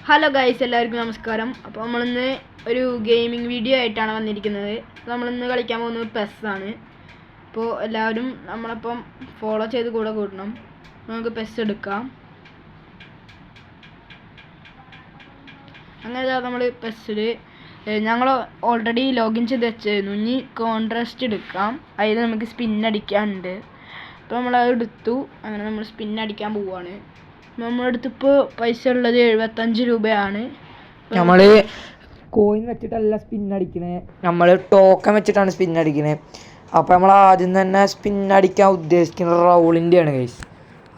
Hello guys, എല്ലാവർക്കും നമസ്കാരം. അപ്പോൾ നമ്മളിന്ന് ഒരു ഗെയിമിംഗ് വീഡിയോ ആയിട്ടാണ് വന്നിരിക്കുന്നത്. നമ്മളിന്ന് കളിക്കാൻ പോകുന്നത് പെസ് ആണ്. അപ്പോൾ എല്ലാവരും നമ്മളപ്പം ഫോളോ ചെയ്ത് കൂടെ കൂട്ടണം. നമുക്ക് പെസ് എടുക്കാം. അങ്ങനെ നമ്മൾ പെസ്സിൽ ഞങ്ങൾ ഓൾറെഡി ലോഗിൻ ചെയ്ത് വെച്ചായിരുന്നു. ഇനി കോൺട്രാസ്റ്റ് എടുക്കാം. അതിൽ നമുക്ക് സ്പിന്നടിക്കാനുണ്ട്. അപ്പോൾ നമ്മളത് എടുത്തു. അങ്ങനെ നമ്മൾ സ്പിന്നടിക്കാൻ പോവുകയാണ്. നമ്മുടെ അടുത്തിപ്പോൾ പൈസ ഉള്ളത് 75 രൂപയാണ്. നമ്മൾ കോയിൻ വെച്ചിട്ടല്ല സ്പിന്നടിക്കണേ, നമ്മൾ ടോക്കൺ വെച്ചിട്ടാണ് സ്പിന്നടിക്കണേ. അപ്പോൾ നമ്മൾ ആദ്യം തന്നെ സ്പിന്നടിക്കാൻ ഉദ്ദേശിക്കുന്നത് റൗളിൻ്റെയാണ് ഗൈസ്.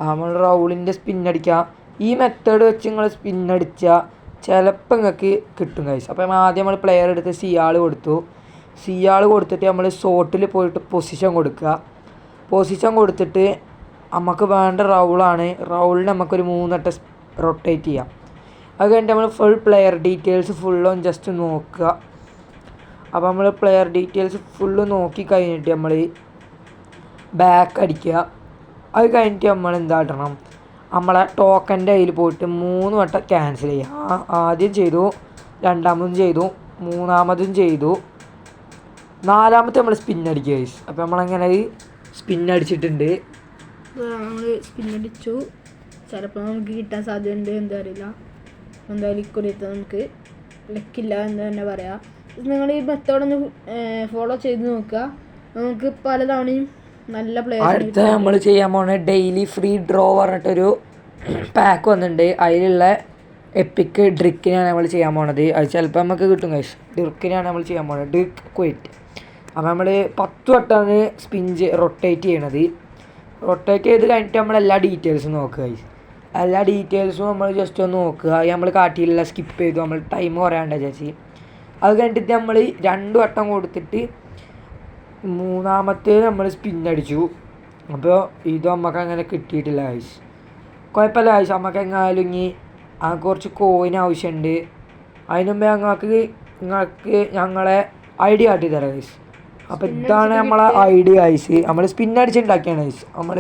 നമ്മൾ റൗളിൻ്റെ സ്പിന്നടിക്കാം. ഈ മെത്തേഡ് വെച്ച് നിങ്ങൾ സ്പിന്നടിച്ചാൽ ചിലപ്പോൾ നിങ്ങൾക്ക് കിട്ടും ഗൈസ്. അപ്പോൾ ആദ്യം നമ്മൾ പ്ലെയർ എടുത്ത് സിയാൾ കൊടുത്തിട്ട് നമ്മൾ ഷോട്ടിൽ പോയിട്ട് പൊസിഷൻ കൊടുക്കുക. പൊസിഷൻ കൊടുത്തിട്ട് നമുക്ക് വേണ്ട റൗളാണ്. റൗളിന് നമുക്കൊരു 3 വട്ടം റൊട്ടേറ്റ് ചെയ്യാം. അത് കഴിഞ്ഞിട്ട് നമ്മൾ ഫുൾ പ്ലെയർ ഡീറ്റെയിൽസ് ഫുള്ളും ജസ്റ്റ് നോക്കുക. അപ്പോൾ നമ്മൾ പ്ലെയർ ഡീറ്റെയിൽസ് ഫുള്ള് നോക്കി കഴിഞ്ഞിട്ട് നമ്മൾ ബാക്ക് അടിക്കുക. അത് കഴിഞ്ഞിട്ട് നമ്മൾ എന്താട്ടണം, നമ്മളെ ടോക്കൻ്റെ കയ്യിൽ പോയിട്ട് 3 വട്ടം ക്യാൻസൽ ചെയ്യുക. ആദ്യം ചെയ്തു, രണ്ടാമതും ചെയ്തു, മൂന്നാമതും ചെയ്തു, നാലാമത്തെ നമ്മൾ സ്പിന്നടിക്കുക ഗൈസ്. അപ്പോൾ നമ്മളങ്ങനെ സ്പിന്നടിച്ചിട്ടുണ്ട്. നമ്മൾ സ്പിന്നടിച്ചു. ചിലപ്പോൾ നമുക്ക് കിട്ടാൻ സാധ്യതയുണ്ട്, എന്താ അറിയില്ല. എന്തായാലും ഇക്കൊല്ലത്തെ നമുക്ക് ലക്കില്ല എന്ന് തന്നെ പറയാം. നിങ്ങൾ ഈ മെത്തേഡൊന്ന് ഫോളോ ചെയ്ത് നോക്കുക. നമുക്ക് പലതവണയും നല്ല പ്ലെയർ. അടുത്ത നമ്മൾ ചെയ്യാൻ പോകുന്നത് ഡെയിലി ഫ്രീ ഡ്രോ പറഞ്ഞിട്ടൊരു പാക്ക് വന്നിട്ടുണ്ട്. അതിലുള്ള എപ്പിക്ക് ഡ്രിക്കിനാണ് നമ്മൾ ചെയ്യാൻ പോണത്. അത് ചിലപ്പോൾ നമുക്ക് കിട്ടും ഗൈസ്. ഡ്രിക്കിനാണ് നമ്മൾ ചെയ്യാൻ പോകുന്നത്, ഡ്രിക്ക് ക്വിറ്റ്. അപ്പോൾ നമ്മൾ 10 വട്ടമാണ് റൊട്ടേറ്റ് ചെയ്യണത്. റൊട്ടേറ്റ് ചെയ്ത് കഴിഞ്ഞിട്ട് നമ്മൾ എല്ലാ ഡീറ്റെയിൽസും നോക്കുക ഗൈസ്. എല്ലാ ഡീറ്റെയിൽസും നമ്മൾ ജസ്റ്റ് ഒന്ന് നോക്കുക. നമ്മൾ കാട്ടിയില്ല, സ്കിപ്പ് ചെയ്തു, നമ്മൾ ടൈം കുറയാണ്ട ചേച്ചി. അത് കഴിഞ്ഞിട്ട് നമ്മൾ 2 വട്ടം കൊടുത്തിട്ട് മൂന്നാമത്തെ നമ്മൾ സ്പിന്നടിച്ചു. അപ്പോൾ ഇത് നമുക്ക് അങ്ങനെ കിട്ടിയിട്ടില്ല ഗൈസ്. കുഴപ്പമില്ല ഗൈസ്. നമുക്ക് എങ്ങായാലും ഇനി കുറച്ച് കോയിൻ ആവശ്യമുണ്ട്. അതിന് മുമ്പേ നിങ്ങൾക്ക് ഞങ്ങളെ ഐഡിയ കാട്ടി തരാം ഗൈസ്. അപ്പോൾ ഇതാണ് നമ്മളെ ഐഡിയ ഗൈസ്. നമ്മൾ സ്പിന്നടിച്ചുണ്ടാക്കിയാണ് ഗൈസ്. നമ്മൾ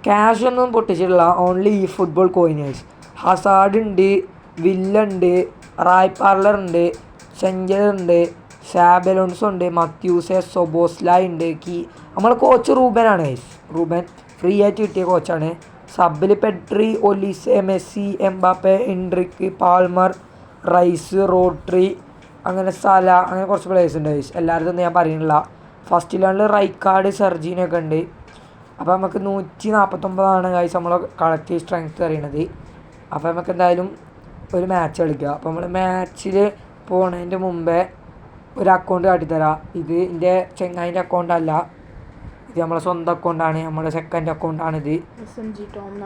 ക്യാഷ് ഒന്നും പൊട്ടിച്ചിട്ടില്ല, ഓൺലി ഈ ഫുട്ബോൾ കോയിൻ ഗൈസ്. ഹസാർഡ് ഉണ്ട്, വില്ലുണ്ട്, റായ് പാർലർ ഉണ്ട്, സെഞ്ചർ ഉണ്ട്, സാബലോൺസ് ഉണ്ട്, മത്യൂസെ സൊബോസ്ലായ് ഉണ്ട്. നമ്മളെ കോച്ച് റൂബനാണ് ഗൈസ്. റൂബൻ ഫ്രീ ആയിട്ട് കിട്ടിയ കോച്ചാണ്. സബിൽ Pedri, Olise, Messi, Mbappe, Endrick, Palmer, Rice, Rodri, അങ്ങനെ സല, അങ്ങനെ കുറച്ച് പ്ലേയേഴ്സ് ഉണ്ട് ഗൈസ്. എല്ലാവരും ഒന്നും ഞാൻ പറയുന്നില്ല. ഫസ്റ്റിലാണ്ട് റൈക്കാർഡ്, സെർജീനൊക്കെ ഉണ്ട്. അപ്പോൾ നമുക്ക് 149 ഗൈസ് നമ്മൾ കളക്റ്റീവ് സ്ട്രെങ്ത്ത് അറിയണത്. അപ്പോൾ നമുക്ക് എന്തായാലും ഒരു മാച്ച് കളിക്കുക. അപ്പോൾ നമ്മൾ മാച്ചിൽ പോണതിൻ്റെ മുമ്പേ ഒരു അക്കൗണ്ട് കാട്ടിത്തരാം. ഇത് എൻ്റെ ചെങ്ങായിൻ്റെ അക്കൗണ്ട് അല്ല, ഇത് നമ്മളെ സ്വന്തം അക്കൗണ്ടാണ്, നമ്മുടെ സെക്കൻഡ് അക്കൗണ്ടാണിത്.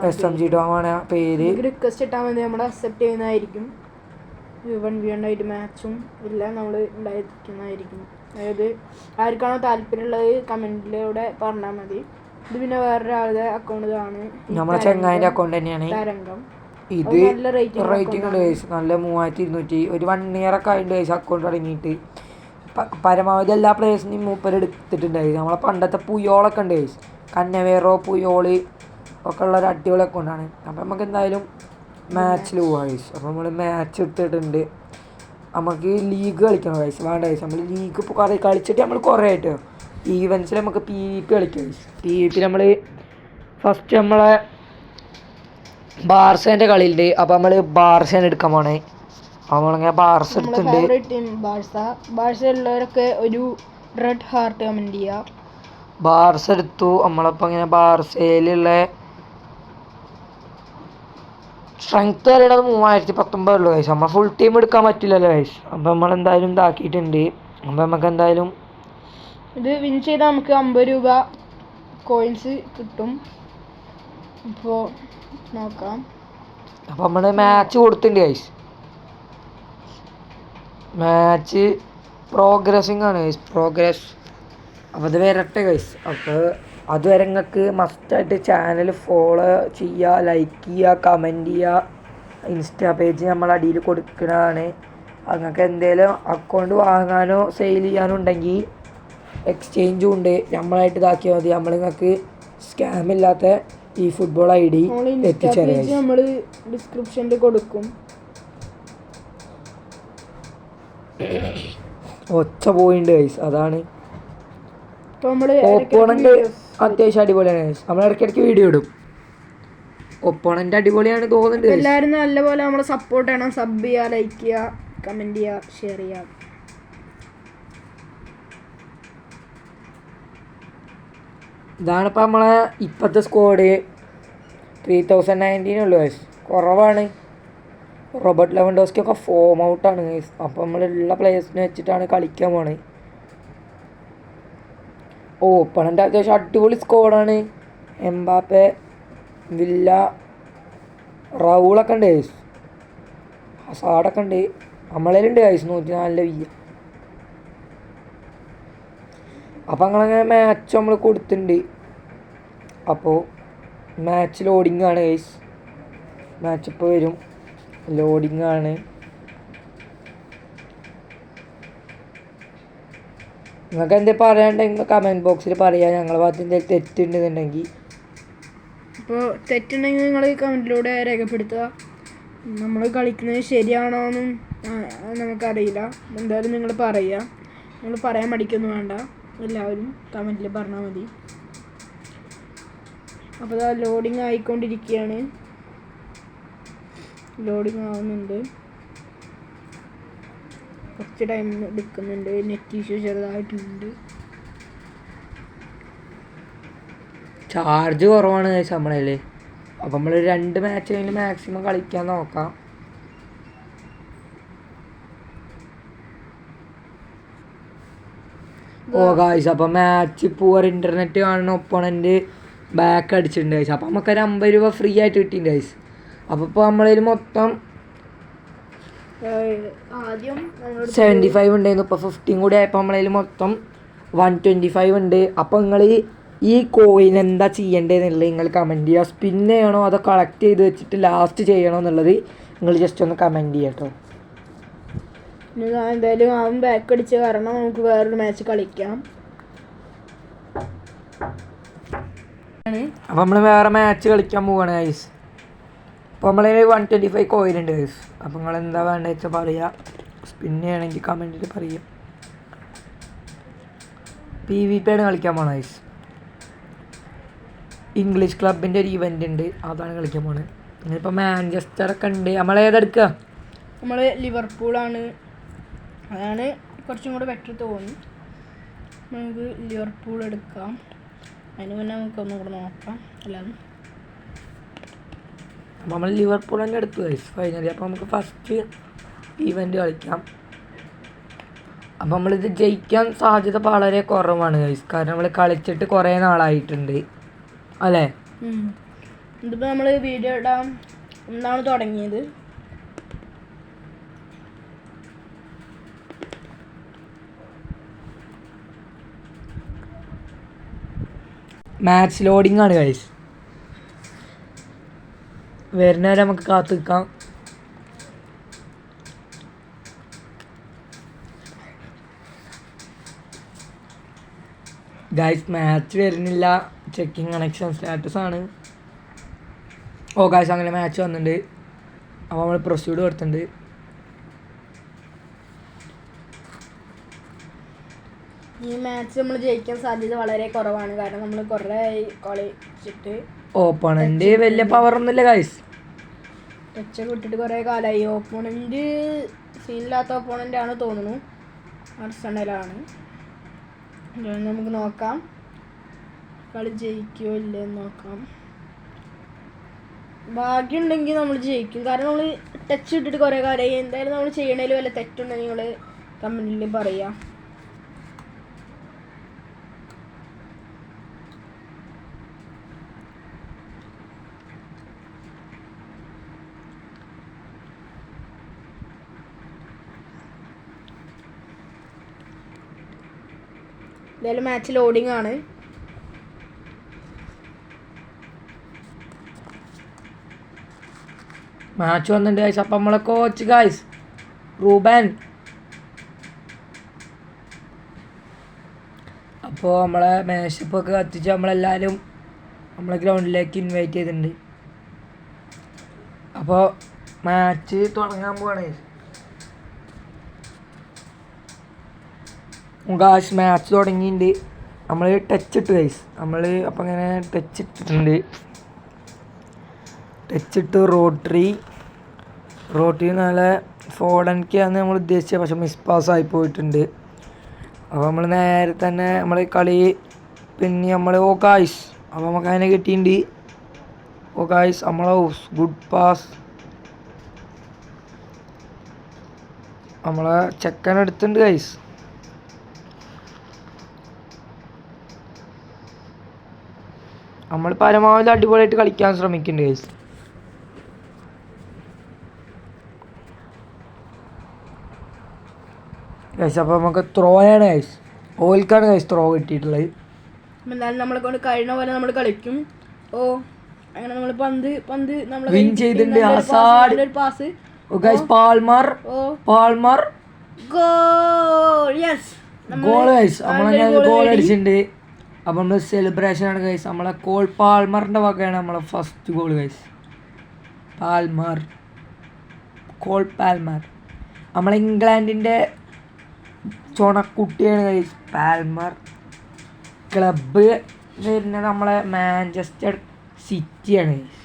SMG Tom ആണ് പേര്. റിക്വസ്റ്റ് ഇട്ടാൽ മതി, നമ്മൾ അക്സെപ്റ്റ് ചെയ്യുന്നതായിരിക്കും. 1v1 ആയിട്ട് മാച്ചും എല്ലാം നമ്മൾ ഉണ്ടായിരിക്കുന്നതായിരിക്കും. അതായത് ആർക്കാണോ താല്പര്യമുള്ളത് കമൻറ്റിലൂടെ പറഞ്ഞാൽ മതി. ഇത് പിന്നെ വേറൊരാളുടെ അക്കൗണ്ട് ആണ്, നമ്മുടെ ചെങ്ങായിൻ്റെ അക്കൗണ്ട് തന്നെയാണ്. തരംഗം. ഇത് റേറ്റിംഗ് ഉണ്ട് ഗൈസ്, നല്ല 3200. ഒരു 1 year ഒക്കെ ആയിട്ട് ഗൈസ് അക്കൗണ്ട് തുടങ്ങിയിട്ട്. പരമാവധി എല്ലാ പ്ലേയേഴ്സിനെയും മൂപ്പർ എടുത്തിട്ടുണ്ടായിരുന്നു. നമ്മളെ പണ്ടത്തെ പുയോളൊക്കെ ഉണ്ട് ഗൈസ്, കന്നവേറോ, പുയോളി ഒക്കെ ഉള്ളൊരു അടിപൊളി അക്കൗണ്ടാണ്. അപ്പം നമുക്ക് എന്തായാലും മാച്ചിൽ പോവാം ഗൈസ്. അപ്പോൾ നമ്മൾ മാച്ച് എടുത്തിട്ടുണ്ട്. നമുക്ക് ലീഗ് കളിക്കണം ഗൈസ്. വേണ്ട ഗൈസ്, നമ്മൾ ലീഗ് ഇപ്പോൾ കളിച്ചിട്ട് നമ്മൾ കുറേ ആയിട്ട് ഈവൻസിൽ നമുക്ക് PvP കളിക്കാം ഗൈസ്. PvP നമ്മൾ ഫസ്റ്റ് നമ്മളെ ബാർസേൻ്റെ കളിയുണ്ട്. അപ്പോൾ നമ്മൾ ബാർസേനെ എടുക്കാൻ പോണേ. അപ്പോൾ നമ്മളിങ്ങനെ ബാർസ എടുത്തിട്ടുണ്ട്. ബാർസ ഉള്ളവരൊക്കെ ഒരു റെഡ് ഹാർട്ട് കമൻറ്റ് ചെയ്യുക. ബാർസ എടുത്തു. നമ്മളപ്പോൾ ഇങ്ങനെ ബാർസയിലുള്ള സ്ട്രെങ്ത്ത് പറയുന്നത് 3019 ഉള്ളൂ ഗൈസ്. നമ്മൾ ഫുൾ ടീം എടുക്കാൻ പറ്റില്ലല്ലോ ഗൈസ്. അപ്പോൾ നമ്മളെന്തായാലും ഇതാക്കിയിട്ടുണ്ട്. അപ്പോൾ നമുക്ക് എന്തായാലും ഇത് വിൻ ചെയ്താൽ നമുക്ക് 50 രൂപ കോയിൻസ് കിട്ടും. ഇപ്പോൾ നോക്കാം. അപ്പോൾ നമ്മൾ മാച്ച് കൊടുത്തിട്ടുണ്ട് ഗൈസ്. മാച്ച് പ്രോഗ്രസിങ് ആണ് ഗൈസ്, പ്രോഗ്രസ്. അപ്പോൾ അത് വരട്ടെ ഗൈസ്. അപ്പോൾ അതുവരെ നിങ്ങൾക്ക് മസ്റ്റായിട്ട് ചാനൽ ഫോളോ ചെയ്യുക, ലൈക്ക് ചെയ്യുക, കമൻറ്റ് ചെയ്യുക. ഇൻസ്റ്റാ പേജ് നമ്മൾ അടിയിൽ കൊടുക്കുന്നതാണ്. നിങ്ങൾക്ക് എന്തെങ്കിലും അക്കൗണ്ട് വാങ്ങാനോ സെയിൽ ചെയ്യാനോ ഉണ്ടെങ്കിൽ എക്സ്ചേഞ്ചും ഉണ്ട്, നമ്മളായിട്ട് ഇതാക്കിയാൽ മതി. നമ്മൾ നിങ്ങൾക്ക് സ്കാമില്ലാത്ത ഈ ഫുട്ബോൾ ID എത്തിച്ചേരാം. നമ്മൾ ഡിസ്ക്രിപ്ഷനിൽ കൊടുക്കും. ഒച്ച പോയിന്റ് ഗൈസ്, അതാണ്. ഓപ്പോണന്റ് അത്യാവശ്യം അടിപൊളിയാണ് ഗൈസ്. നമ്മൾ ഇടയ്ക്കിടയ്ക്ക് വീഡിയോ ഇടും. ഒപ്പോണന്റ് അടിപൊളിയാണ് തോന്നുന്നുണ്ട്. എല്ലാവരും നല്ലപോലെ നമ്മളെ സപ്പോർട്ട് ചെയ്യണം. സബ് ചെയ്യുക, ലൈക്ക് ചെയ്യുക, കമന്റ് ചെയ്യുക, ഷെയർ ചെയ്യുക. ഇതാണിപ്പോൾ നമ്മളെ ഇപ്പോഴത്തെ സ്ക്വാഡ്. 3019 ഉള്ളു ഗൈസ്, കുറവാണ്. റോബർട്ട് ലെവൻഡോസ്കി ഒക്കെ ഫോം ഔട്ടാണ് ഗൈസ്. അപ്പോൾ നമ്മളുള്ള പ്ലേയേഴ്സിനെ വെച്ചിട്ടാണ് കളിക്കാൻ പോണത്. ഓപ്പണൻ്റ് അത്യാവശ്യം അടിപൊളി സ്ക്വാഡാണ്. എംബാപ്പെ, വില്ല, റൗളൊക്കെ ഉണ്ട് ഗൈസ്. ഹസാഡൊക്കെ ഉണ്ട്. നമ്മളതിലുണ്ട് ഗൈസ് 104 വില്ല. അപ്പോൾ അങ്ങനെ മാച്ച് നമ്മൾ കൊടുത്തിട്ടുണ്ട്. അപ്പോൾ മാച്ച് ലോഡിങ് ആണ് ഗൈസ്. മാച്ച് ഇപ്പോൾ വരും. ലോഡിങ് ആണ്. നിങ്ങൾക്ക് എന്തെങ്കിലും പറയാനുണ്ടെങ്കിൽ കമൻറ്റ് ബോക്സിൽ പറയാം. ഞങ്ങളുടെ ഭാഗത്ത് എന്തെങ്കിലും തെറ്റുണ്ടെന്നുണ്ടെങ്കിൽ. അപ്പോൾ തെറ്റുണ്ടെങ്കിൽ നിങ്ങൾ കമൻറ്റിലൂടെ രേഖപ്പെടുത്തുക. നമ്മൾ കളിക്കുന്നത് ശരിയാണോ എന്നും നമുക്കറിയില്ല. എന്തായാലും നിങ്ങൾ പറയുക. നിങ്ങൾ പറയാൻ മടിക്കൊന്നും വേണ്ട. എല്ലാവരും കമൻറ്റിൽ പറഞ്ഞാൽ മതി. അപ്പോൾ അത് ലോഡിങ് ആയിക്കൊണ്ടിരിക്കുകയാണ്. ലോഡിങ് ആവുന്നുണ്ട്. കുറച്ച് ടൈം എടുക്കുന്നുണ്ട്. Net issue ചെറുതായിട്ടുണ്ട്. ചാർജ് കുറവാണ് നമ്മളതിൽ. അപ്പം നമ്മൾ 2 മാച്ച് കഴിഞ്ഞ് മാക്സിമം കളിക്കാൻ നോക്കാം. ഗായ്സ്, അപ്പം മാച്ച് പൂവർ ഇൻ്റർനെറ്റ് കാണുന്ന ഒപ്പോണൻ്റ് ബാക്ക് അടിച്ചിട്ടുണ്ട് ഗൈസ്. അപ്പം നമുക്കൊരു 50 രൂപ ഫ്രീ ആയിട്ട് കിട്ടിയിട്ടുണ്ട് ഗൈസ്. അപ്പോൾ ഇപ്പോൾ നമ്മളതിൽ മൊത്തം 75 ഉണ്ടായിരുന്നു. ഇപ്പോൾ 15 കൂടി ആയപ്പോൾ നമ്മളതിൽ മൊത്തം 125 ഉണ്ട്. അപ്പോൾ നിങ്ങൾ ഈ കോയിൻ എന്താ ചെയ്യേണ്ടതെന്നുള്ളത് നിങ്ങൾ കമൻറ്റ് ചെയ്യുക. സ്പിൻ ചെയ്യണോ അതോ കളക്ട് ചെയ്ത് വെച്ചിട്ട് ലാസ്റ്റ് ചെയ്യണോ എന്നുള്ളത് നിങ്ങൾ ജസ്റ്റ് ഒന്ന് കമൻറ്റ് ചെയ്യുക കേട്ടോ. എന്തായാലും അവൻ ബാക്ക് അടിച്ച കാരണം നമുക്ക് വേറൊരു മാച്ച് കളിക്കാം. അപ്പോൾ നമ്മൾ വേറെ മാച്ച് കളിക്കാൻ പോവുകയാണ് ഗൈസ്. അപ്പോൾ നമ്മളതിൽ 125 കോയിൻ ഉണ്ട് ഗൈസ്. അപ്പോൾ നിങ്ങൾ എന്താ വേണ്ടത് വെച്ചാൽ പറയുക. സ്പിൻ ചെയ്യണമെങ്കിൽ കമൻറ്റിൽ പറയുക. PvP ആണ് കളിക്കാൻ പോകണം ഗൈസ്. ഇംഗ്ലീഷ് ക്ലബിൻ്റെ ഒരു ഇവൻ്റ് ഉണ്ട്, അതാണ് കളിക്കാൻ പോണത്. ഇനിയിപ്പോൾ മാഞ്ചസ്റ്ററൊക്കെ ഉണ്ട്. നമ്മളേതെടുക്കുക? നമ്മൾ ലിവർപൂളാണ്. അതാണ് കുറച്ചും കൂടെ ബെറ്റർ തോന്നി. നമുക്ക് ലിവർപൂൾ എടുക്കാം. അതിന് മുന്നേ നമുക്ക് ഒന്നും കൂടെ നോക്കാം എല്ലാവരും. അപ്പോൾ നമ്മൾ ലിവർപൂൾ തന്നെ എടുത്തു ഗൈസ് ഫൈനലി. അപ്പോൾ നമുക്ക് ഫസ്റ്റ് ഇവൻ്റ് കളിക്കാം. അപ്പോൾ നമ്മളിത് ജയിക്കാൻ സാധ്യത വളരെ കുറവാണ് ഗൈസ്. കാരണം നമ്മൾ കളിച്ചിട്ട് കുറേ നാളായിട്ടുണ്ട് അല്ലേ. ഇതിപ്പോൾ നമ്മൾ വീഡിയോ ഇടാൻ ഒന്നാണ് തുടങ്ങിയത്. മാച്ച് ലോഡിങ് ആണ് ഗൈസ്. വരുന്നവരെ നമുക്ക് കാത്തു നിൽക്കാം. ഗൈസ് മാച്ച് വരുന്നില്ല. ചെക്കിങ് കണക്ഷൻ സ്റ്റാറ്റസ് ആണ്. ഗൈസ് അങ്ങനെ മാച്ച് വന്നിട്ടുണ്ട്. അപ്പോൾ നമ്മൾ പ്രൊസീഡ് കൊടുത്തിട്ടുണ്ട്. ഈ മാച്ച് നമ്മൾ ജയിക്കാൻ സാധ്യത വളരെ കുറവാണ്. കാരണം നമ്മൾ കുറേ കളിച്ചിട്ട് ഓപ്പണൻ്റ് വലിയ പവറൊന്നുമില്ല ഗൈസ്. ടച്ചൊക്കെ വിട്ടിട്ട് കുറേ കാലമായി. ഓപ്പോണൻ്റ് സീനില്ലാത്ത ഓപ്പോണൻ്റ് ആണ് തോന്നുന്നു. ആർസണലാണ്. നമുക്ക് നോക്കാം കളി ജയിക്കുമോ ഇല്ലെന്ന് നോക്കാം. ഭാഗ്യമുണ്ടെങ്കിൽ നമ്മൾ ജയിക്കും. കാരണം നമ്മൾ ടച്ച് ഇട്ടിട്ട് കുറേ കാലമായി. എന്തായാലും നമ്മൾ ചെയ്യണതിൽ വല്ല തെറ്റുണ്ടെങ്കിൽ നിങ്ങൾ കമൻറ്റിൽ പറയാം. എന്തായാലും മാച്ച് ലോഡിങ് ആണ്. മാച്ച് വന്നിട്ടുണ്ട് ഗൈസ്. അപ്പം നമ്മളെ കോച്ച് ഗൈസ് റൂബൻ. അപ്പോൾ നമ്മളെ മേശപ്പൊക്കെ കത്തിച്ച് നമ്മളെല്ലാവരും നമ്മളെ ഗ്രൗണ്ടിലേക്ക് ഇൻവൈറ്റ് ചെയ്തിട്ടുണ്ട്. അപ്പോൾ മാച്ച് തുടങ്ങാൻ പോവാണ് ഗായ്സ്. മാച്ച് തുടങ്ങിയിട്ടുണ്ട്. നമ്മൾ ടച്ച് ഇട്ട് ഗൈസ്. നമ്മൾ അപ്പം ഇങ്ങനെ ടച്ച് ഇട്ടിട്ടുണ്ട്. ടച്ച് ഇട്ട് റോട്ടറി നല്ല ഫോർഡൻക്കാണ് നമ്മൾ ഉദ്ദേശിച്ചത്. പക്ഷെ മിസ് പാസ്സായി പോയിട്ടുണ്ട്. അപ്പോൾ നമ്മൾ നേരെ തന്നെ നമ്മൾ കളി പിന്നെ നമ്മൾ ഗായ്സ് അപ്പോൾ നമുക്ക് അതിനെ കിട്ടിയിട്ടുണ്ട്. ഗായ്സ് നമ്മൾ ഗുഡ് പാസ് നമ്മളെ ചെക്കൻ എടുത്തിട്ടുണ്ട് ഗൈസ്. നമ്മൾ പരമാവധി അടിപൊളിയായിട്ട് കളിക്കാൻ ശ്രമിക്കുന്നുണ്ട് ഗൈസ്. ഗൈസ് അപ്പോൾ നമുക്ക് ത്രോ ആണ് ഗൈസ്. ഓൽക്കാണ് ഗൈസ് ത്രോ കിട്ടിയിട്ടുള്ളത്. എന്തായാലും നമ്മളെ കൊണ്ട് കഴിയുന്ന പോലെ നമ്മൾ കളിക്കും. അങ്ങനെ നമ്മൾ പന്ത് നമ്മൾ വിൻ ചെയ്തിട്ടുണ്ട്. Hazard pass guys. Palmer goal. Yes goal guys. നമ്മളങ്ങനെ ഗോൾ അടിച്ചിട്ടുണ്ട്. അപ്പം നമ്മൾ സെലിബ്രേഷൻ ആണ് ഗൈസ്. നമ്മളെ കോൾ പാൽമറിൻ്റെ വകയാണ് നമ്മളെ first goal guys. Cole Palmer നമ്മളെ ഇംഗ്ലണ്ടിൻ്റെ ചുണക്കുട്ടിയാണ് ഗൈസ് പാൽമർ. ക്ലബ്ബ് വരുന്നത് നമ്മളെ മാഞ്ചസ്റ്റർ സിറ്റിയാണ് ഗൈസ്.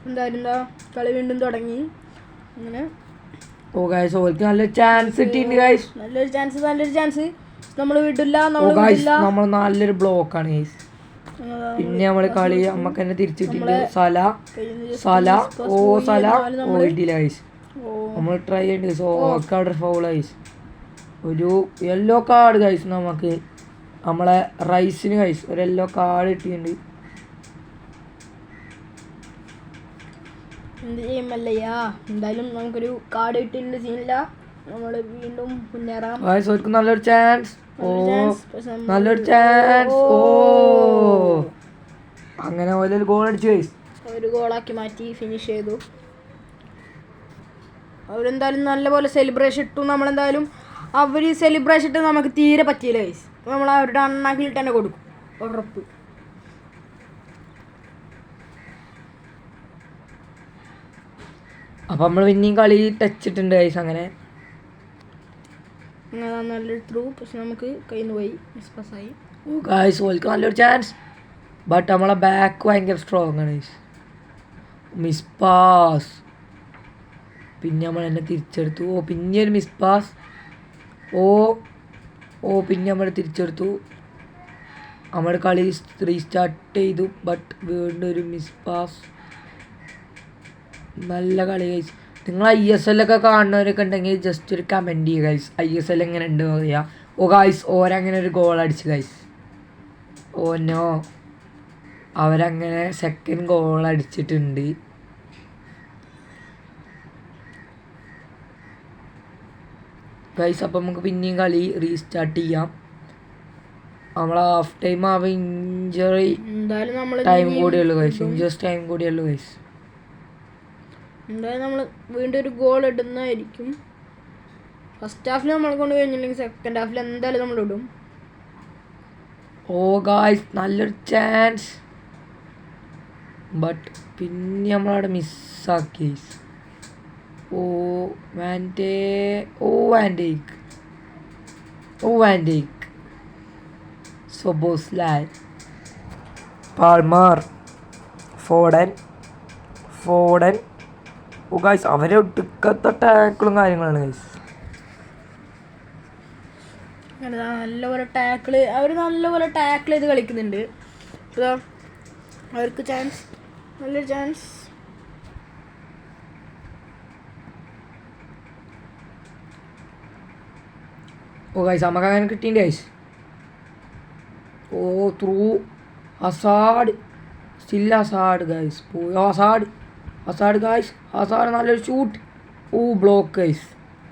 എന്തായാലും കളി വീണ്ടും തുടങ്ങി. അങ്ങനെ ഗൈസ് ഓൽക്ക് നല്ലൊരു ചാൻസ് കിട്ടിയിട്ടുണ്ട് ഗൈസ്. നല്ലൊരു ചാൻസ് നമ്മൾ വിടില്ല. നമ്മൾ നല്ലൊരു ബ്ലോക്കാണ് ഗൈസ്. പിന്നെ നമ്മൾ കളി നമുക്ക് തന്നെ തിരിച്ചിട്ടുണ്ട്. സല ഇട്ടില്ല ഗൈസ്. നമ്മൾ ട്രൈ ചെയ്യേണ്ടി ഗൈസ്. അവിടെ ഫൗൾ ഗൈസ്. ഒരു യെല്ലോ കാർഡ് ഗൈസ്. നമുക്ക് നമ്മളെ റൈസിന് ഗൈസ് ഒരു യെല്ലോ കാർഡ് കിട്ടിയിട്ടുണ്ട്. എന്ത് ചെയ്യുമല്ലയ്യാ. എന്തായാലും നമുക്കൊരു കാർഡ് കിട്ടിയിട്ടുണ്ട്. സീനില്ല. നമ്മൾ വീണ്ടും മുന്നേറാം. നല്ലൊരു ചാൻസ്. അങ്ങനെ ഒരു ഗോൾ അടിച്ചു ഗൈസ്. ഒരു ഗോളാക്കി മാറ്റി ഫിനിഷ് ചെയ്തു. അവരെന്തായാലും നല്ലപോലെ സെലിബ്രേഷൻ ഇട്ടു. നമ്മളെന്തായാലും അവർ സെലിബ്രേഷൻ ഇട്ട് നമുക്ക് തീരെ പറ്റിയില്ല ഗൈസ്. നമ്മൾ അവരുടെ അണ്ണാക്കിൽ തന്നെ കൊടുക്കും ഉറപ്പ്. അപ്പം നമ്മൾ പിന്നെയും കളി ടച്ച് ഇട്ടുണ്ട് ഗൈസ്. അങ്ങനെ നല്ലൊരു ത്രൂ. പക്ഷെ നമുക്ക് കയ്യിൽ നിന്ന് പോയി. മിസ് പാസ്സായി. ഗൈസ് ഓൽക്ക് നല്ലൊരു ചാൻസ്. ബട്ട് നമ്മളെ ബാക്ക് ഭയങ്കര സ്ട്രോങ് ആണ് ഗൈസ്. Miss pass. പിന്നെ നമ്മൾ എന്നെ തിരിച്ചെടുത്തു. പിന്നെ ഒരു മിസ് പാസ്. പിന്നെ നമ്മൾ തിരിച്ചെടുത്തു. നമ്മൾ കളി റീസ്റ്റാർട്ട് ചെയ്തു. ബട്ട് വീണ്ടും ഒരു മിസ് പാസ്. നല്ല കളി ഗൈസ്. നിങ്ങൾ ISL ഒക്കെ കാണുന്നവരൊക്കെ ഉണ്ടെങ്കിൽ ജസ്റ്റ് ഒരു കമൻറ്റ് ചെയ്യുക ഗൈസ്. ISL എങ്ങനെ ഉണ്ട് പറയാം. ഗൈസ് ഓരങ്ങനെ ഒരു ഗോൾ അടിച്ചു ഗൈസ്. നോ അവരങ്ങനെ സെക്കൻഡ് ഗോൾ അടിച്ചിട്ടുണ്ട്. ഗൈസ് അപ്പം നമുക്ക് പിന്നെയും കളി റീസ്റ്റാർട്ട് ചെയ്യാം. നമ്മൾ ഹാഫ് ടൈം ആവുമ്പോൾ ഇഞ്ചറി ടൈം കൂടിയുള്ളൂ ഗൈസ്. ഇഞ്ചേഴ്സ് ടൈം കൂടിയുള്ളൂ ഗൈസ്. എന്തായാലും നമ്മൾ വീണ്ടും ഒരു ഗോൾ ഇടുന്നതായിരിക്കും. ഫസ്റ്റ് ഹാഫിൽ നമ്മളെ കൊണ്ട് കഴിഞ്ഞില്ലെങ്കിൽ സെക്കൻഡ് ഹാഫിൽ എന്തായാലും നമ്മൾ ഇടും. ഗായ്സ് നല്ലൊരു ചാൻസ്. ബട്ട് പിന്നെ നമ്മളവിടെ മിസ്സാക്കി. വാൻഡേക്ക് സൊബോസ്ലായ് പാൽമർ ഫോഡൻ ഗൈസ് അവരെ ഒട്ടുക്കത്തെ ടാക്കിളും കാര്യങ്ങളാണ് ഗൈസ്. നല്ലപോലെ അവർ നല്ലപോലെ ടാക്കിൾ ചെയ്ത് കളിക്കുന്നുണ്ട്. അവർക്ക് ചാൻസ്. നല്ലൊരു ചാൻസ്. ഗൈസ് നമുക്ക് അങ്ങനെ കിട്ടിയിട്ടുണ്ട് guys. Through Hazard. Still Hazard guys. Hazard guys. Hazard നല്ലൊരു ഷൂട്ട്. Block guys.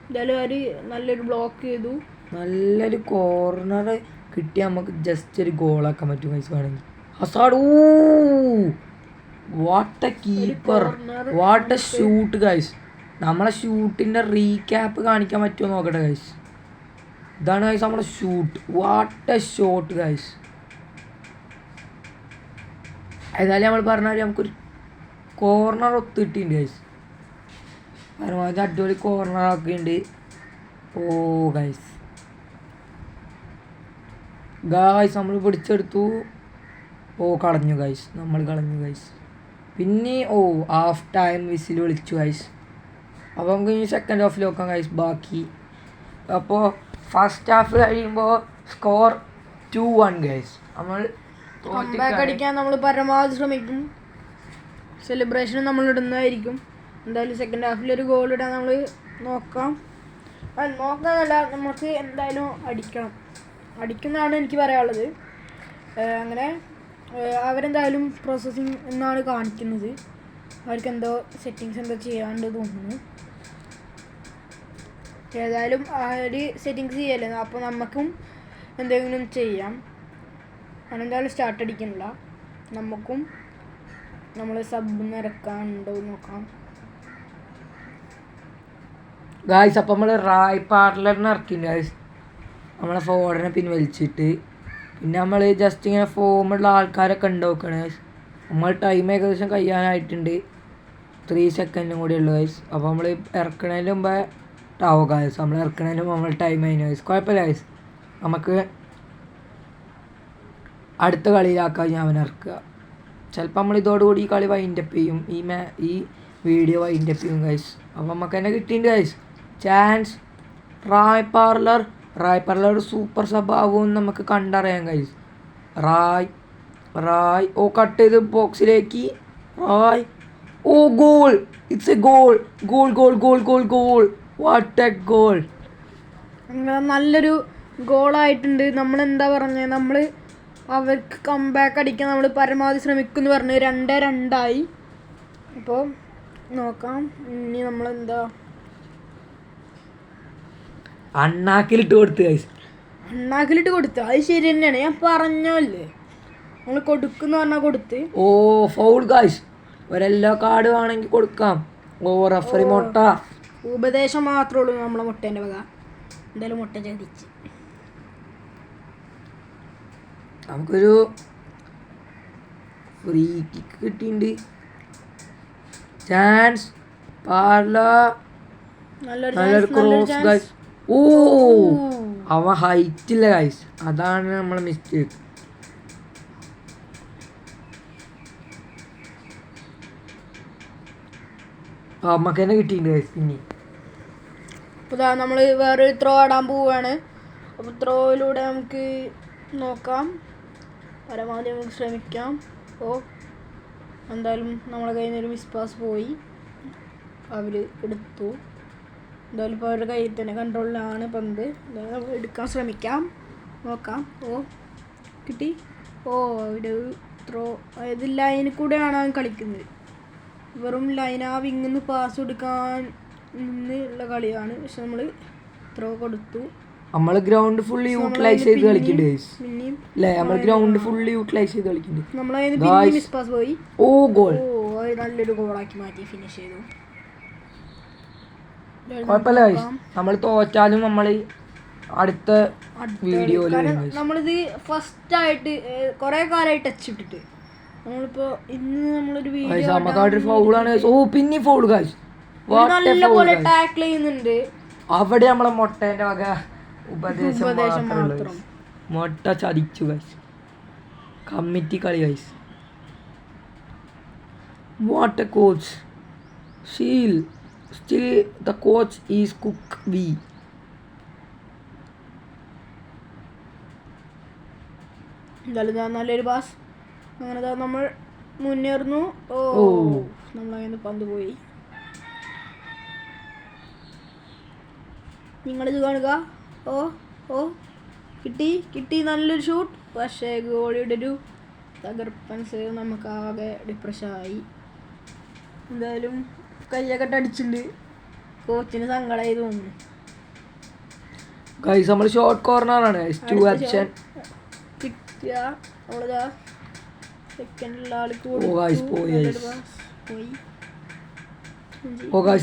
എന്തായാലും അവർ നല്ലൊരു ബ്ലോക്ക് ചെയ്തു. നല്ലൊരു കോർണർ കിട്ടി നമുക്ക് ജസ്റ്റ് ഒരു ഗോളാക്കാൻ പറ്റും ഗൈസ് വേണമെങ്കിൽ. Hazard. What A keeper. What A shoot guys. നമ്മളെ ഷൂട്ടിൻ്റെ റീക്യാപ്പ് കാണിക്കാൻ പറ്റുമോ നോക്കട്ടെ ഗൈസ്. ഇതാണ് ഗൈസ് നമ്മുടെ shoot. What A shot guys. ഏതായാലും നമ്മൾ പറഞ്ഞാൽ നമുക്കൊരു കോർണർ ഒത്ത് കിട്ടിയിട്ടുണ്ട് ഗൈസ്. പരമാവധി അടിപൊളി കോർണർ ആക്കിയിട്ടുണ്ട്. ഓ ഗൈസ് നമ്മൾ പിടിച്ചെടുത്തു. ഓ കളഞ്ഞു ഗൈസ്, നമ്മൾ കളഞ്ഞു ഗൈസ്. പിന്നെ ഹാഫ് ടൈം വിസിൽ വിളിച്ചു ഗൈസ്. അപ്പോൾ നമുക്ക് ഇനി സെക്കൻഡ് ഹാഫിൽ നോക്കാം ഗൈസ് ബാക്കി. അപ്പോൾ ഫസ്റ്റ് ഹാഫ് കഴിയുമ്പോൾ സ്കോർ 2-1 ഗൈസ്. നമ്മൾ കംബാക്ക് അടിക്കാൻ നമ്മൾ പരമാവധി ശ്രമിക്കും. സെലിബ്രേഷൻ നമ്മൾ ഇടുന്നതായിരിക്കും. എന്തായാലും സെക്കൻഡ് ഹാഫിൽ ഒരു ഗോൾ ഇടാൻ നമ്മൾ നോക്കാം. നോക്കാന്നല്ല, നമുക്ക് എന്തായാലും അടിക്കുന്നതാണ് എനിക്ക് പറയാനുള്ളത്. അങ്ങനെ അവരെന്തായാലും പ്രോസസ്സിങ് എന്നാണ് കാണിക്കുന്നത്. അവർക്ക് എന്തോ സെറ്റിങ്സ് എന്തോ ചെയ്യാണ്ട് തോന്നുന്നു. ഏതായാലും അവർ സെറ്റിങ്സ് ചെയ്യല്ലേ, അപ്പോൾ നമുക്കും എന്തെങ്കിലും ചെയ്യാം. അതെന്തായാലും സ്റ്റാർട്ട് അടിക്കുന്നില്ല. നമുക്കും നമ്മൾ സബ് നിറക്കാനുണ്ടോ നോക്കാം ഗായ്സ്. അപ്പോൾ നമ്മൾ റായ് പാർലറിന് ഇറക്കിയിട്ടുണ്ട് ഗായ്സ്, നമ്മളെ ഫോർഡിനെ പിൻവലിച്ചിട്ട്. പിന്നെ നമ്മൾ ജസ്റ്റ് ഇങ്ങനെ ഫോമുള്ള ആൾക്കാരൊക്കെ ഉണ്ട് നോക്കണേ ഗൈസ്. നമ്മൾ ടൈം ഏകദേശം കഴിയാനായിട്ടുണ്ട്. 3 സെക്കൻഡും കൂടി ഉള്ളു ഗൈസ്. അപ്പോൾ നമ്മൾ ഇറക്കണതിന് മുമ്പേ ഗൈസ്, നമ്മൾ ഇറക്കണതിന് മുമ്പ് നമ്മൾ ടൈം കഴിഞ്ഞു ഗൈസ്. കുഴപ്പമില്ല ഗൈസ്, നമുക്ക് അടുത്ത കളിയിലാക്കാൻ ഞാൻ അവനെ ഇറക്കുക. ചിലപ്പോൾ നമ്മൾ ഇതോടുകൂടി ഈ കളി വൈൻഡപ്പ് ചെയ്യും, ഈ വീഡിയോ വൈൻഡപ്പ് ചെയ്യും ഗൈസ്. അപ്പോൾ നമുക്ക് തന്നെ കിട്ടിയിട്ടുണ്ട് guys chance. Ray Parlour super sub ആകുമെന്ന് നമുക്ക് കണ്ടറിയാം ഗൈസ്. റായ് കട്ട് ചെയ്ത് ബോക്സിലേക്ക്. Goal. It's a goal. What a goal. നല്ലൊരു ഗോളായിട്ടുണ്ട്. നമ്മളെന്താ പറഞ്ഞത്, നമ്മൾ അവർക്ക് കംബാക്ക് അടിക്കാൻ നമ്മൾ പരമാവധി ശ്രമിക്കുമെന്ന് പറഞ്ഞ് 2-2 അപ്പോൾ നോക്കാം. ഇനി നമ്മളെന്താ അണ്ണാക്കിലിട്ട് കൊടുത്ത് ഗൈസ്. അത് ശരി തന്നെയാണ്, ഞാൻ പറഞ്ഞല്ലേ നമ്മൾ കൊടുക്കുന്ന പറഞ്ഞാൽ കൊടുത്ത്. Foul guys. ഒരു യെല്ലോ കാർഡ് വേണമെങ്കിൽ കൊടുക്കാം. റഫറി മുട്ട ഉപദേശം മാത്രമേ ഉള്ളൂ നമ്മളെ മുട്ടേൻ്റെ വക. എന്തായാലും മുട്ട ചതിച്ച് നമുക്കൊരു ഫ്രീ കിക്ക് കിട്ടിയിട്ടുണ്ട്. ചാൻസ് നല്ലൊരു ക്രോസ് ഗൈസ്. അവൻ ഹൈറ്റ് ഇല്ല ഗൈസ്, അതാണ് നമ്മളെ മിസ്റ്റേക്ക്. നമുക്ക് തന്നെ കിട്ടിയിട്ടുണ്ട് ഗൈസ്. പിന്നെ അപ്പോൾ നമ്മൾ വേറൊരു ത്രോ ആടാൻ പോവുകയാണ്. അപ്പോൾ ത്രോയിലൂടെ നമുക്ക് നോക്കാം, പരമാവധി നമുക്ക് ശ്രമിക്കാം. എന്തായാലും നമ്മളെ കയ്യിൽ നിന്നൊരു മിസ് പാസ് പോയി, അവർ എടുത്തു. എന്തായാലും ഇപ്പോൾ അവരുടെ കയ്യിൽ തന്നെ കൺട്രോളിലാണ് പന്ത്. എന്തായാലും നമ്മൾ എടുക്കാൻ ശ്രമിക്കാം, നോക്കാം. കിട്ടി. ഒരു ത്രോ, അതായത് ലൈനിൽ കൂടെയാണ് അവൻ കളിക്കുന്നത്. വെറും ലൈൻ ആ വിങ്ങിന്ന് പാസ് കൊടുക്കാൻ നിന്നുള്ള കളിയാണ്. പക്ഷെ നമ്മൾ ത്രോ കൊടുത്തു. നമ്മൾ ഗ്രൗണ്ട് ഫുള്ളി യൂട്ടിലൈസ് ചെയ്ത് കളിക്കുന്നുണ്ട്. ഗോൾ. നല്ലൊരു ഗോളാക്കി മാറ്റി ഫിനിഷ് ചെയ്തു. കുഴപ്പമില്ല ഗൈസ്, നമ്മൾ തോറ്റാലും നമ്മൾ അടുത്ത വീഡിയോയിൽ നമ്മളിത് ഫസ്റ്റ് ആയിട്ട് കുറെ കാലമായിട്ട് ടച്ച് ഇട്ടിട്ട് നമ്മളിപ്പോ ഇന്ന് നമ്മളൊരു വീഡിയോ ഫൗളാണ്. പിന്നെ ഫൗൾ ഗൈസ്, നല്ലപോലെ ടാക്കിൾ ചെയ്യുന്നുണ്ട്. അവിടെ നമ്മളെ മൊട്ടേന്റെ വക ഉപദേശം മാത്രം. മൊട്ട ചതിച്ചു ഗൈസ്. കമ്മിറ്റി കളി guys. What A coach. Still the coach is Cook V. നല്ലൊരു പാസ്. അങ്ങനെ നമ്മൾ മുന്നേറുന്നു. നമ്മളങ്ങനെ പന്ത് പോയി. നിങ്ങളിത് കാണുക. കിട്ടി നല്ലൊരു ഷൂട്ട്. പക്ഷേ ഗോളിയുടെ ഒരു തകർപ്പൻസ് നമുക്കാകെ ഡിപ്രഷനായി. എന്തായാലും കയ്യൊക്കെ അടിച്ചിട്ടുണ്ട്. കോച്ചിന് സങ്കടമായി തോന്നുന്നു ഗൈസ്. നമ്മൾ ഷോർട്ട് കോർണറാണ് കിട്ടിയ നമ്മളിതാ സെക്കൻഡിലുള്ള ആൾക്ക് പോയി.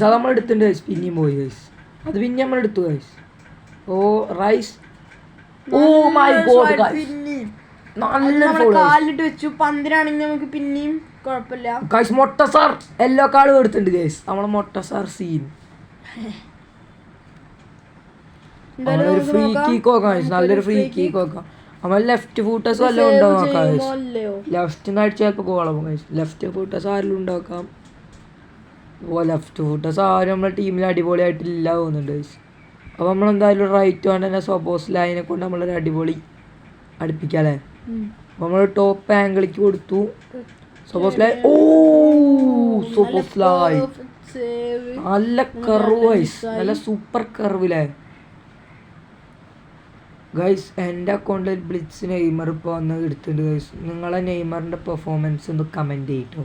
അത് നമ്മൾ എടുത്തിട്ടുണ്ട് ഗൈസ്. പിന്നെയും പോയി ഗൈസ്. അത് പിന്നെ നമ്മൾ എടുത്തു ഗൈസ്. റൈസ് ഓ മൈ ഗോഡ് പിന്നെയും നല്ല കാലിട്ട് വെച്ചു. പന്തിനാണെങ്കിൽ നമുക്ക് പിന്നെയും കുഴപ്പമില്ല. ഗൈസ് മൊട്ട സാർ എല്ലാ കാർഡും എടുത്തിട്ടുണ്ട് ഗൈസ്. നമ്മളെ മൊട്ട സാർ സീൻ നല്ലൊരു ഫ്രീ കിക്ക് നോക്കാം ഗൈസ്. നല്ലൊരു ഫ്രീ കിക്ക് നോക്കാം. നമ്മൾ ലെഫ്റ്റ് ഫൂട്ടേഴ്സ് വല്ലതും ഉണ്ടോ നോക്കാം ഗൈസ്. ലെഫ്റ്റ് നിന്ന് അടിച്ച് ചിലപ്പോൾ ഗോളാവും ഗൈസ്. ലെഫ്റ്റ് ഫൂട്ടേഴ്സ് ആരെങ്കിലും ഉണ്ടാക്കാം. ഓ ലെഫ്റ്റ് ഫൂട്ടേഴ്സ് ആരും നമ്മളെ ടീമിൽ അടിപൊളിയായിട്ടില്ല തോന്നുന്നുണ്ട് ഗൈസ്. അപ്പോൾ നമ്മളെന്തായാലും റൈറ്റ് കൊണ്ട് തന്നെ സപ്പോസ് ലൈനെ കൊണ്ട് നമ്മളൊരു അടിപൊളി അടുപ്പിക്കാം അല്ലേ. അപ്പോൾ നമ്മൾ ടോപ്പ് ആംഗിളിക്ക് കൊടുത്തു. സപ്പോസ് ലൈ ഓ സപ്പോസ് ലൈ നല്ല കർവ് ഗൈസ്. നല്ല സൂപ്പർ കർവില്ലേ ഗൈസ്. എൻ്റെ അക്കൗണ്ടിൽ ബ്ലിറ്റ്സ് നെയ്മർ ഇപ്പോൾ വന്ന് എടുത്തിട്ടുണ്ട് ഗൈസ്. നിങ്ങളെ നെയ്മറിൻ്റെ പെർഫോമൻസ് ഒന്ന് കമൻറ്റ് ചെയ്തിട്ടോ.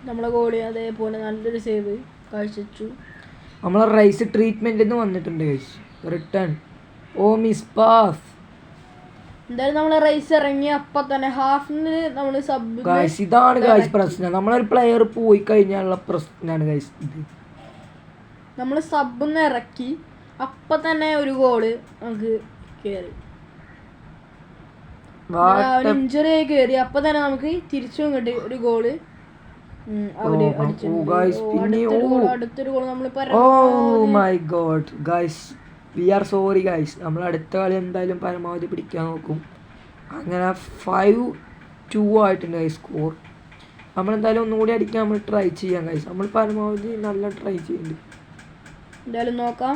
നമ്മളെ ഗോളി അതേപോലെ നല്ലൊരു സേവ് കാഴ്ചവെച്ചു. നമ്മളെ റൈസ് ട്രീറ്റ്മെൻറ്റിൽ നിന്ന് വന്നിട്ടുണ്ട് ഗൈസ്. റിട്ടേൺ ഓ മിസ് പാസ്. എന്തായാലും നമ്മളെ റൈസ് ഇറങ്ങി അപ്പം തന്നെ ഹാഫിന് നമ്മൾ സബ് ഗൈസ്. ഇതാണ് ഗൈസ് പ്രശ്നം. നമ്മളൊരു പ്ലെയർ പോയി കഴിഞ്ഞാലുള്ള പ്രശ്നമാണ് ഗൈസ് ഇത്. നമ്മൾ സബിന്ന് ഇറക്കി അപ്പം തന്നെ ഒരു ഗോള് നമുക്ക് കയറി. ഇഞ്ചുറി ആയി കയറി അപ്പം തന്നെ നമുക്ക് തിരിച്ചും കിട്ടി ഒരു ഗോള് അവര് അടുത്തൊരു ഗോള് നമ്മൾ. Oh my god guys we are sorry guys. നമ്മൾ അടുത്ത കളി എന്തായാലും പരമാവധി പിടിക്കാൻ നോക്കും. അങ്ങനെ 5-2 ആയിട്ടുണ്ട് ഗൈസ് സ്കോർ. നമ്മളെന്തായാലും ഒന്നുകൂടി അടിക്കാൻ നമ്മൾ ട്രൈ ചെയ്യാം ഗൈസ്. നമ്മൾ പരമാവധി നല്ല ട്രൈ ചെയ്യുന്നുണ്ട്. എന്തായാലും നോക്കാം.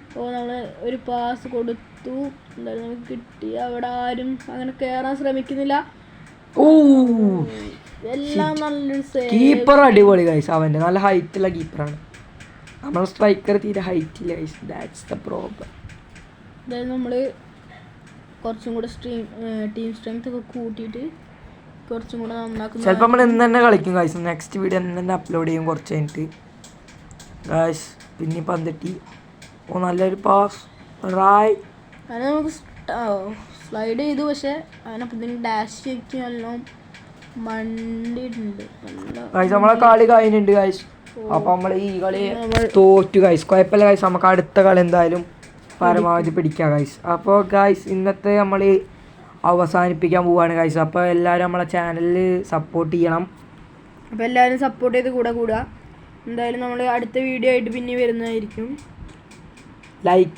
അപ്പോൾ നമ്മൾ ഒരു പാസ് കൊടുത്തു. എന്തായാലും നമുക്ക് കിട്ടി. അവിടെ ആരും അങ്ങനെ കയറാൻ ശ്രമിക്കുന്നില്ല. ഓ എല്ലാം നല്ലൊരു കീപ്പർ അടിപൊളി ഗൈസ്. അവൻ്റെ നല്ല ഹൈറ്റുള്ള കീപ്പറാണ്. നമ്മൾ സ്ട്രൈക്കർ തീരെ ഹൈറ്റ് ഇല്ല ഗൈസ്. That's the problem. അതായത് നമ്മൾ കുറച്ചും കൂടെ ടീം സ്ട്രെങ്ത് ഒക്കെ കൂട്ടിയിട്ട് കുറച്ചും കൂടെ നന്നാക്കും. ചിലപ്പോൾ നമ്മൾ ഇന്ന് തന്നെ കളിക്കും ഗൈസ്. നെക്സ്റ്റ് വീഡിയോ ഇന്ന് തന്നെ അപ്ലോഡ് ചെയ്യും കുറച്ച് കഴിഞ്ഞിട്ട് ഗൈസ്. പിന്നെ പന്തെട്ടി. ഓ നല്ലൊരു പാസ് റായ്. അങ്ങനെ നമുക്ക് സ്ലൈഡ് ചെയ്തു. പക്ഷെ അങ്ങനെ ഇതിന് ഡാഷ് ശരിക്കും നല്ലോണം മണ്ടിയിട്ടുണ്ട്. ഗൈസ് നമ്മളെ കളി കഴിഞ്ഞിട്ടുണ്ട് ഗൈസ്. അപ്പോൾ നമ്മൾ ഈ കളി തോറ്റു ഗൈസ്. കുഴപ്പമില്ല ഗൈസ്. നമുക്ക് അടുത്ത കളി എന്തായാലും പരമാവധി പിടിക്കാം ഗൈസ്. അപ്പോൾ ഗൈസ് ഇന്നത്തെ നമ്മൾ അവസാനിപ്പിക്കാൻ പോവുകയാണ് ഗൈസ്. അപ്പോൾ എല്ലാവരും നമ്മളെ ചാനലിൽ സപ്പോർട്ട് ചെയ്യണം. അപ്പോൾ എല്ലാവരും സപ്പോർട്ട് ചെയ്ത് കൂടുക. എന്തായാലും നമ്മൾ അടുത്ത വീഡിയോ ആയിട്ട് പിന്നെ വരുന്നതായിരിക്കും. ലൈക്ക്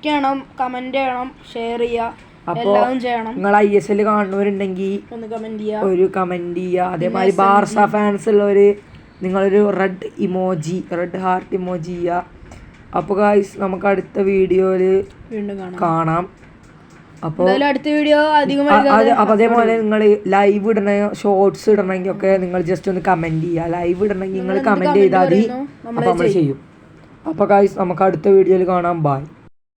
ചെയ്യണം, കമൻറ്റ് ചെയ്യണം, ഷെയർ ചെയ്യുക, എല്ലാം ചെയ്യണം. നിങ്ങൾ ISL കാണുന്നവരുണ്ടെങ്കിൽ ഒന്ന് കമൻറ്റ് ചെയ്യുക, ഒരു കമൻറ്റ് ചെയ്യുക. അതേമാതിരി ബാർസ ഫാൻസ് ഉള്ളവർ നിങ്ങളൊരു റെഡ് ഹാർട്ട് ഇമോജി ചെയ്യുക. അപ്പോൾ ഗൈസ് നമുക്ക് അടുത്ത വീഡിയോയിൽ വീണ്ടും കാണാം. അപ്പോൾ അടുത്ത വീഡിയോ അപ്പോൾ അതേപോലെ നിങ്ങൾ ലൈവ് ഇടണ ഷോർട്സ് ഇടണമെങ്കിൽ ഒക്കെ നിങ്ങൾ ജസ്റ്റ് ഒന്ന് കമൻറ്റ് ചെയ്യുക. ലൈവ് ഇടണമെങ്കിൽ നിങ്ങൾ കമൻറ്റ് ചെയ്താൽ മതി. അപ്പോൾ നമ്മൾ ചെയ്യും. അപ്പോൾ ഗൈസ് നമുക്ക് അടുത്ത വീഡിയോയിൽ കാണാം. ബൈ.